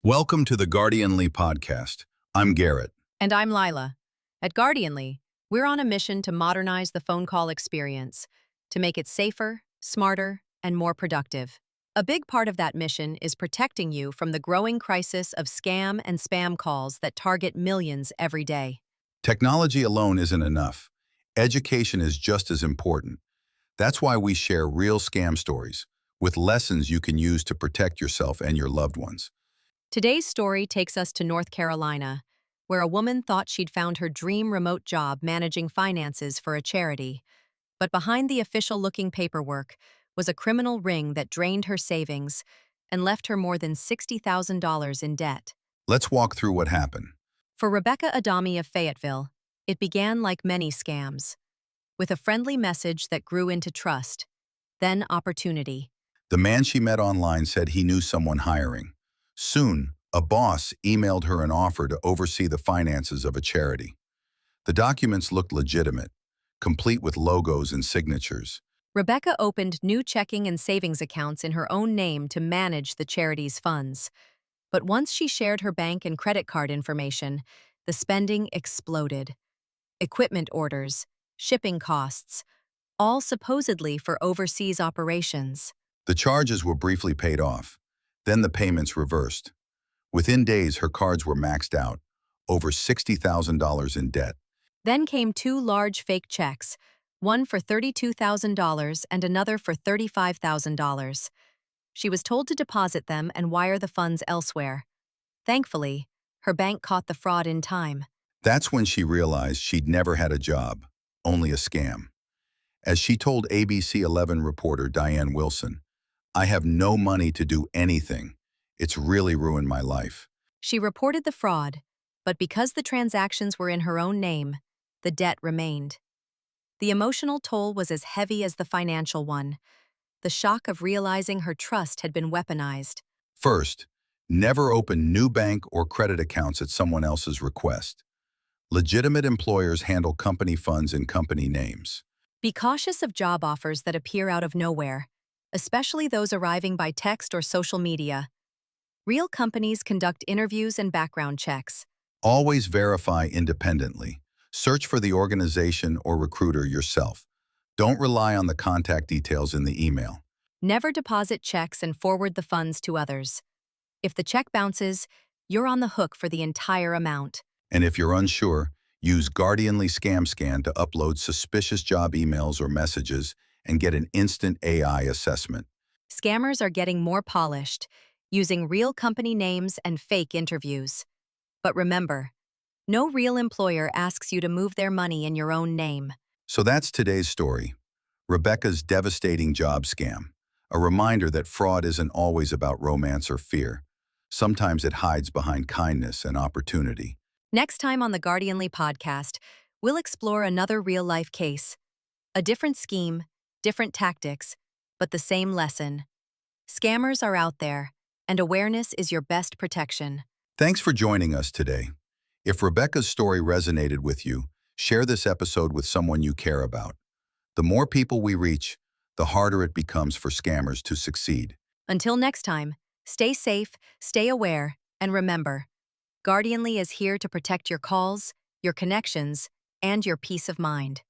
Welcome to the Guardianly podcast. I'm Garrett. And I'm Lila. At Guardianly, we're on a mission to modernize the phone call experience, to make it safer, smarter, and more productive. A big part of that mission is protecting you from the growing crisis of scam and spam calls that target millions every day. Technology alone isn't enough. Education is just as important. That's why we share real scam stories with lessons you can use to protect yourself and your loved ones. Today's story takes us to North Carolina, where a woman thought she'd found her dream remote job managing finances for a charity. But behind the official-looking paperwork was a criminal ring that drained her savings and left her more than $60,000 in debt. Let's walk through what happened. For Rebecca Adami of Fayetteville, it began like many scams, with a friendly message that grew into trust, then opportunity. The man she met online said he knew someone hiring. Soon, a boss emailed her an offer to oversee the finances of a charity. The documents looked legitimate, complete with logos and signatures. Rebecca opened new checking and savings accounts in her own name to manage the charity's funds. But once she shared her bank and credit card information, the spending exploded. Equipment orders, shipping costs, all supposedly for overseas operations. The charges were briefly paid off. Then the payments reversed. Within days, her cards were maxed out, over $60,000 in debt. Then came two large fake checks, one for $32,000 and another for $35,000. She was told to deposit them and wire the funds elsewhere. Thankfully, her bank caught the fraud in time. That's when she realized she'd never had a job, only a scam. As she told ABC11 reporter Diane Wilson, "I have no money to do anything. It's really ruined my life." She reported the fraud, but because the transactions were in her own name, the debt remained. The emotional toll was as heavy as the financial one, the shock of realizing her trust had been weaponized. First, never open new bank or credit accounts at someone else's request. Legitimate employers handle company funds in company names. Be cautious of job offers that appear out of nowhere, especially those arriving by text or social media. Real companies conduct interviews and background checks. Always verify independently. Search for the organization or recruiter yourself. Don't rely on the contact details in the email. Never deposit checks and forward the funds to others. If the check bounces, you're on the hook for the entire amount. And if you're unsure, use Guardianly Scam Scan to upload suspicious job emails or messages and get an instant AI assessment. Scammers are getting more polished, using real company names and fake interviews. But remember, no real employer asks you to move their money in your own name. So that's today's story. Rebecca's devastating job scam. A reminder that fraud isn't always about romance or fear. Sometimes it hides behind kindness and opportunity. Next time on the Guardianly podcast, we'll explore another real-life case. A different scheme, different tactics, but the same lesson. Scammers are out there, and awareness is your best protection. Thanks for joining us today. If Rebecca's story resonated with you, share this episode with someone you care about. The more people we reach, the harder it becomes for scammers to succeed. Until next time, stay safe, stay aware, and remember, Guardianly is here to protect your calls, your connections, and your peace of mind.